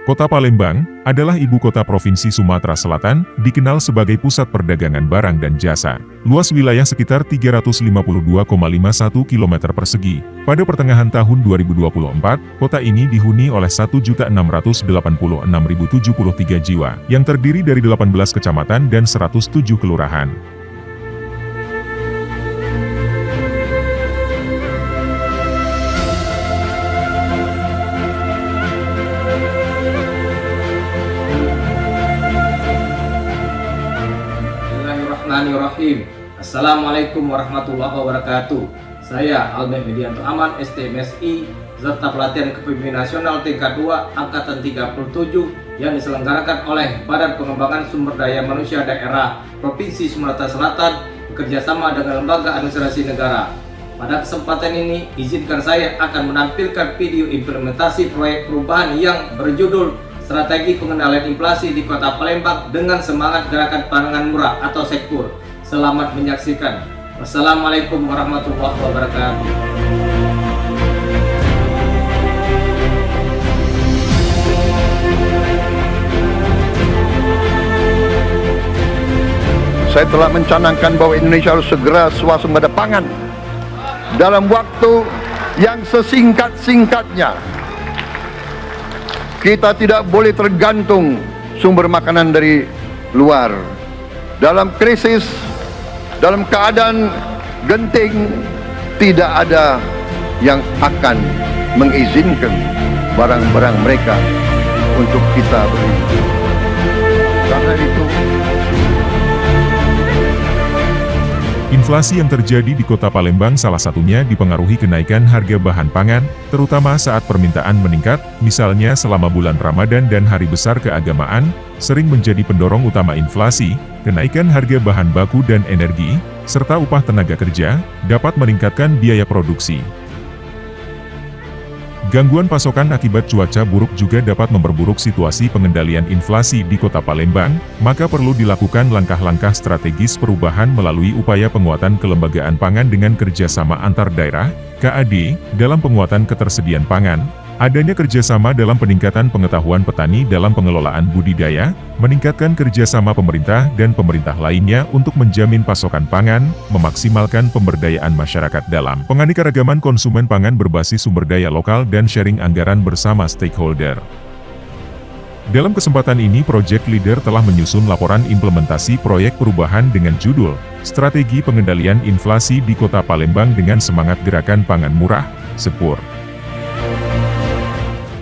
Kota Palembang adalah ibu kota Provinsi Sumatera Selatan, dikenal sebagai pusat perdagangan barang dan jasa. Luas wilayah sekitar 352,51 km persegi. Pada pertengahan tahun 2024, kota ini dihuni oleh 1.686.073 jiwa, yang terdiri dari 18 kecamatan dan 107 kelurahan. Bismillahirrahmanirrahim. Assalamualaikum warahmatullahi wabarakatuh. Saya Almen Medianto Aman, STMSI, serta pelatihan kepemimpinan nasional tingkat 2 Angkatan 37 yang diselenggarakan oleh Badan Pengembangan Sumber Daya Manusia Daerah Provinsi Sumatera Selatan bekerjasama dengan Lembaga Administrasi Negara. Pada kesempatan ini, izinkan saya akan menampilkan video implementasi proyek perubahan yang berjudul Strategi Pengendalian Inflasi di Kota Palembang dengan Semangat Gerakan Pangan Murah atau SEKPUR. Selamat menyaksikan. Wassalamualaikum warahmatullahi wabarakatuh. Saya telah mencanangkan bahwa Indonesia harus segera swasembada pangan dalam waktu yang sesingkat-singkatnya. Kita tidak boleh tergantung sumber makanan dari luar. Dalam krisis, dalam keadaan genting, tidak ada yang akan mengizinkan barang-barang mereka untuk kita beli. Karena itu, inflasi yang terjadi di Kota Palembang salah satunya dipengaruhi kenaikan harga bahan pangan, terutama saat permintaan meningkat, misalnya selama bulan Ramadan dan hari besar keagamaan, sering menjadi pendorong utama inflasi. Kenaikan harga bahan baku dan energi, serta upah tenaga kerja, dapat meningkatkan biaya produksi. Gangguan pasokan akibat cuaca buruk juga dapat memperburuk situasi pengendalian inflasi di Kota Palembang, maka perlu dilakukan langkah-langkah strategis perubahan melalui upaya penguatan kelembagaan pangan dengan kerjasama antar daerah, KAD, dalam penguatan ketersediaan pangan, adanya kerjasama dalam peningkatan pengetahuan petani dalam pengelolaan budidaya, meningkatkan kerjasama pemerintah dan pemerintah lainnya untuk menjamin pasokan pangan, memaksimalkan pemberdayaan masyarakat dalam penganeka-ragaman konsumen pangan berbasis sumber daya lokal dan sharing anggaran bersama stakeholder. Dalam kesempatan ini, Project Leader telah menyusun laporan implementasi proyek perubahan dengan judul Strategi Pengendalian Inflasi di Kota Palembang dengan Semangat Gerakan Pangan Murah, SEKPUR.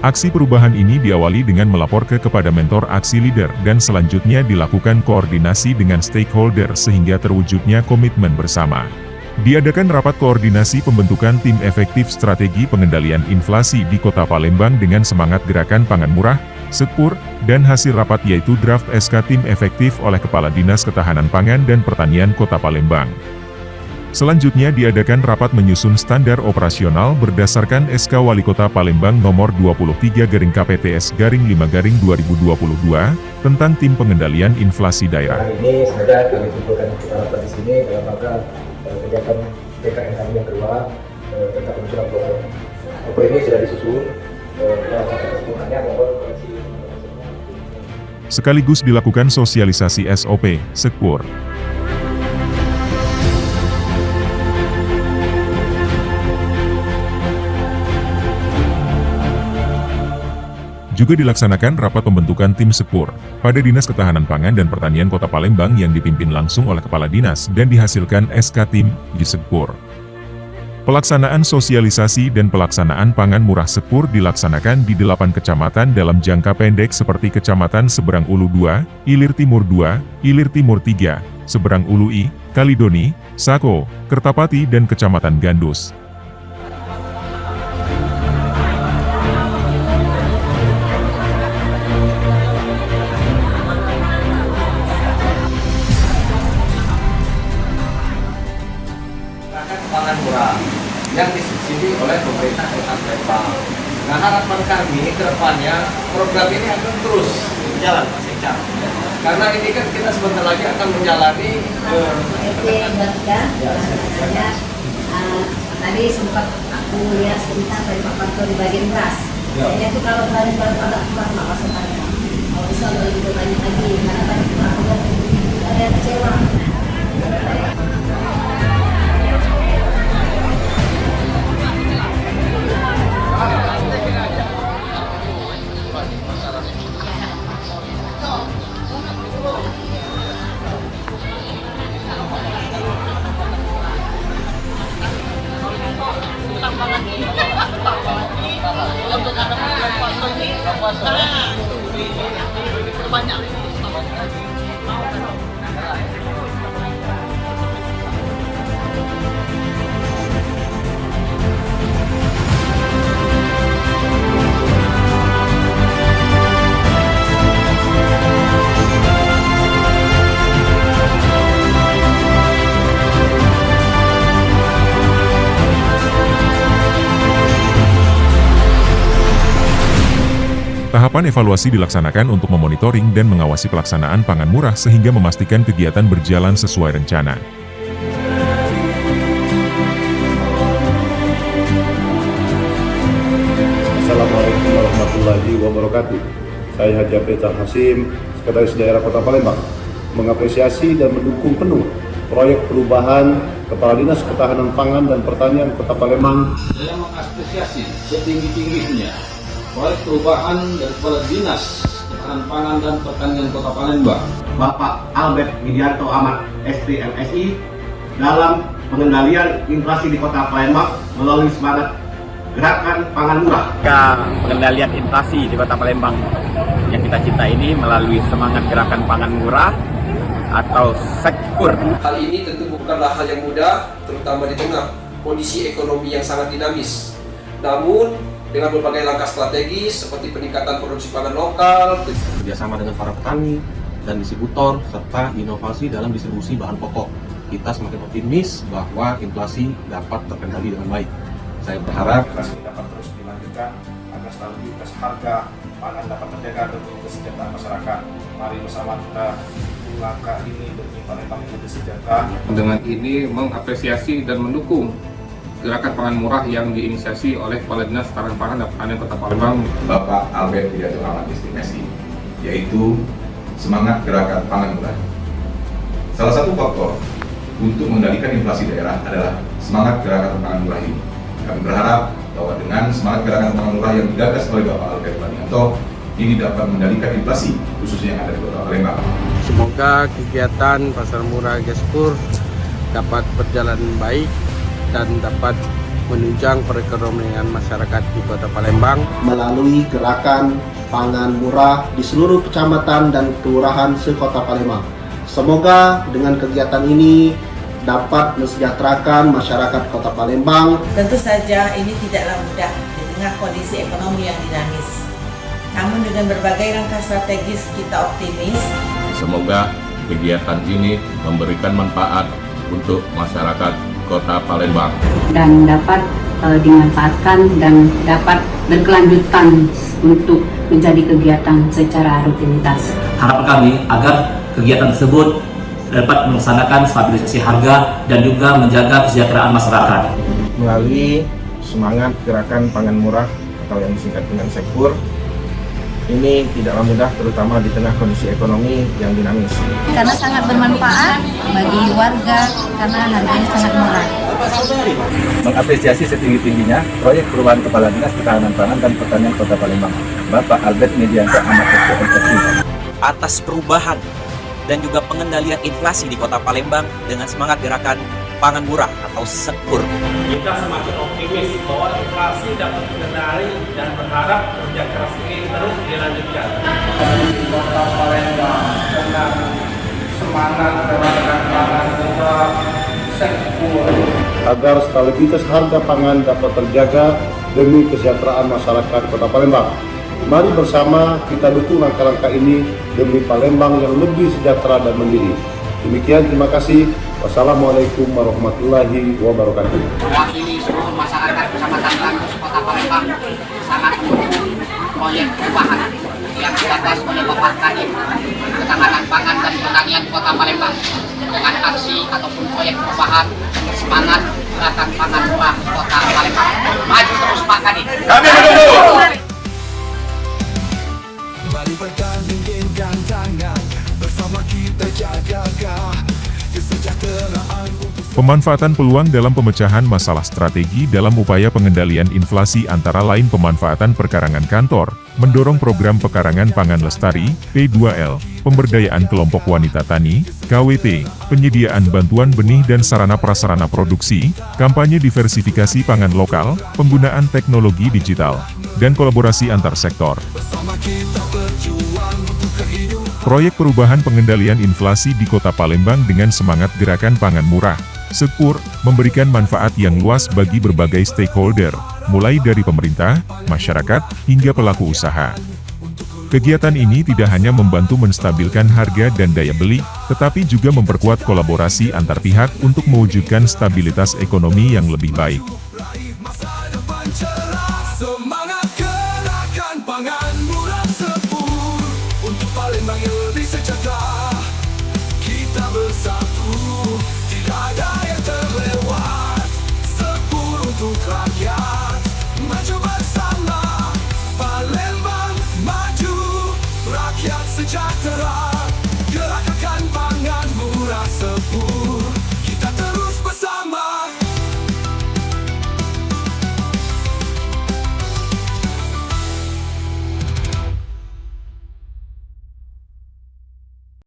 Aksi perubahan ini diawali dengan melapor kepada mentor aksi leader dan selanjutnya dilakukan koordinasi dengan stakeholder sehingga terwujudnya komitmen bersama. Diadakan rapat koordinasi pembentukan tim efektif strategi pengendalian inflasi di Kota Palembang dengan semangat gerakan pangan murah, SEKPUR, dan hasil rapat yaitu draft SK tim efektif oleh Kepala Dinas Ketahanan Pangan dan Pertanian Kota Palembang. Selanjutnya diadakan rapat menyusun standar operasional berdasarkan SK Wali Kota Palembang nomor 23/KPTS/5/2022 tentang tim pengendalian inflasi daerah. Hari ini sengaja kami kumpulkan kita rapat di sini dalam rangka kegiatan PKN kami yang kedua tentang penyusunan program. Program ini sudah disusun dalam rangka kesemuanya mohon koreksi. Sekaligus dilakukan sosialisasi SOP, SEKPUR. Juga dilaksanakan rapat pembentukan tim SEKPUR pada Dinas Ketahanan Pangan dan Pertanian Kota Palembang yang dipimpin langsung oleh Kepala Dinas dan dihasilkan SK tim di SEKPUR. Pelaksanaan sosialisasi dan pelaksanaan pangan murah SEKPUR dilaksanakan di 8 kecamatan dalam jangka pendek seperti Kecamatan Seberang Ulu 2, Ilir Timur 2, Ilir Timur 3, Seberang Ulu I, Kalidoni, Sako, Kertapati dan Kecamatan Gandus. Pangan murah yang disubsidi oleh pemerintah Kota Palembang. Nah, harapan kami ke depannya program ini akan terus berjalan, Mas Ica. Karena ini kan kita sebentar lagi akan menjalani tadi sempat aku lihat sebentar dari Pak Panto di bagian beras. Kayaknya itu kalau kemarin agak kurang, Pak, banyak. Tahapan evaluasi dilaksanakan untuk memonitoring dan mengawasi pelaksanaan pangan murah sehingga memastikan kegiatan berjalan sesuai rencana. Assalamualaikum warahmatullahi wabarakatuh. Saya Haji Abdul Hasim, Sekretaris Daerah Kota Palembang, mengapresiasi dan mendukung penuh proyek perubahan Kepala Dinas Ketahanan Pangan dan Pertanian Kota Palembang. Saya mengapresiasi setinggi-tingginya proyek perubahan dari Kepala Dinas Ketahanan Pangan dan Pertanian Kota Palembang, Bapak Albert Widianto Ahmad, STMSI, dalam pengendalian inflasi di Kota Palembang melalui semangat Gerakan Pangan Murah. Pengendalian inflasi di Kota Palembang yang kita cinta ini melalui semangat Gerakan Pangan Murah atau SEKPUR. Hal ini tentu bukanlah hal yang mudah, terutama di tengah kondisi ekonomi yang sangat dinamis. Namun, dengan berbagai langkah strategis seperti peningkatan produksi pangan lokal, kerjasama dengan para petani dan distributor, serta inovasi dalam distribusi bahan pokok, kita semakin optimis bahwa inflasi dapat terkendali dengan baik. Saya berharap inflasi dapat terus dilanjutkan agar stabilitas harga pangan dapat terjaga demi kesejahteraan masyarakat. Mari bersama kita langkah ini demi Palembang yang lebih sejahtera. Dengan ini mengapresiasi dan mendukung Gerakan Pangan Murah yang diinisiasi oleh Kepala Dinas Ketahanan Pangan dan Pertanian Kota Palembang, Bapak Albert Widianto Ahmad, STMSI, yaitu semangat Gerakan Pangan Murah. Salah satu faktor untuk mengendalikan inflasi daerah adalah semangat Gerakan Pangan Murah ini. Kami berharap bahwa dengan semangat Gerakan Pangan Murah yang digagas oleh Bapak Albert Widianto, ini dapat mengendalikan inflasi khususnya yang ada di Kota Palembang. Semoga kegiatan Pasar Murah Gespur dapat berjalan baik dan dapat menunjang perekonomian masyarakat di Kota Palembang melalui Gerakan Pangan Murah di seluruh kecamatan dan kelurahan se-Kota Palembang. Semoga dengan kegiatan ini dapat mensejahterakan masyarakat Kota Palembang. Tentu saja ini tidaklah mudah di tengah kondisi ekonomi yang dinamis. Namun dengan berbagai langkah strategis kita optimis. Semoga kegiatan ini memberikan manfaat untuk masyarakat Kota Palembang dan dapat dimanfaatkan dan dapat berkelanjutan untuk menjadi kegiatan secara rutinitas. Harapan kami agar kegiatan tersebut dapat melaksanakan stabilisasi harga dan juga menjaga kesejahteraan masyarakat. Melalui semangat Gerakan Pangan Murah atau yang disingkat dengan SEKPUR, ini tidaklah mudah terutama di tengah kondisi ekonomi yang dinamis. Karena sangat bermanfaat bagi warga karena harganya sangat murah. Mengapresiasi setinggi-tingginya proyek perubahan Kepala Dinas Ketahanan Pangan dan Pertanian Kota Palembang, Bapak Albert Widianto Ahmad, STMSI, atas perubahan dan juga pengendalian inflasi di Kota Palembang dengan semangat Gerakan Pangan Murah atau SEKPUR. Kita semakin optimis bahwa inflasi dapat terkendali dan berharap kerja keras ini terus dilanjutkan. Di Kota Palembang dengan semangat Gerakan Pangan Murah SEKPUR agar stabilitas harga pangan dapat terjaga demi kesejahteraan masyarakat Kota Palembang. Mari bersama kita dukung langkah-langkah ini demi Palembang yang lebih sejahtera dan mandiri. Demikian, terima kasih. Wassalamualaikum warahmatullahi wabarakatuh. Mewakili seluruh masyarakat Kecamatan Rangus Kota Palembang sangat mendukung proyek perubahan yang digagas oleh Bapak Kadin Ketahanan Pangan dan Pertanian Kota Palembang dengan aksi ataupun proyek perubahan semangat Gerakan Pangan Murah Kota Palembang. Maju terus Pak Kadin. Kami menunggu. Mari berganding tangan bersama kita jaga kesejahteraan. Pemanfaatan peluang dalam pemecahan masalah strategi dalam upaya pengendalian inflasi antara lain pemanfaatan perkarangan kantor, mendorong program pekarangan pangan lestari, P2L, pemberdayaan kelompok wanita tani, KWT, penyediaan bantuan benih dan sarana prasarana produksi, kampanye diversifikasi pangan lokal, penggunaan teknologi digital, dan kolaborasi antar sektor. Bersama kita berjuang untuk kehidupan. Proyek perubahan pengendalian inflasi di Kota Palembang dengan semangat gerakan pangan murah, Sekpur, memberikan manfaat yang luas bagi berbagai stakeholder, mulai dari pemerintah, masyarakat, hingga pelaku usaha. Kegiatan ini tidak hanya membantu menstabilkan harga dan daya beli, tetapi juga memperkuat kolaborasi antar pihak untuk mewujudkan stabilitas ekonomi yang lebih baik. Semangat gerakan pangan murah Sekpur untuk Palembang yang lebih sejahtera. Kita bersatu, tidak ada yang terlewat. Sekpur untuk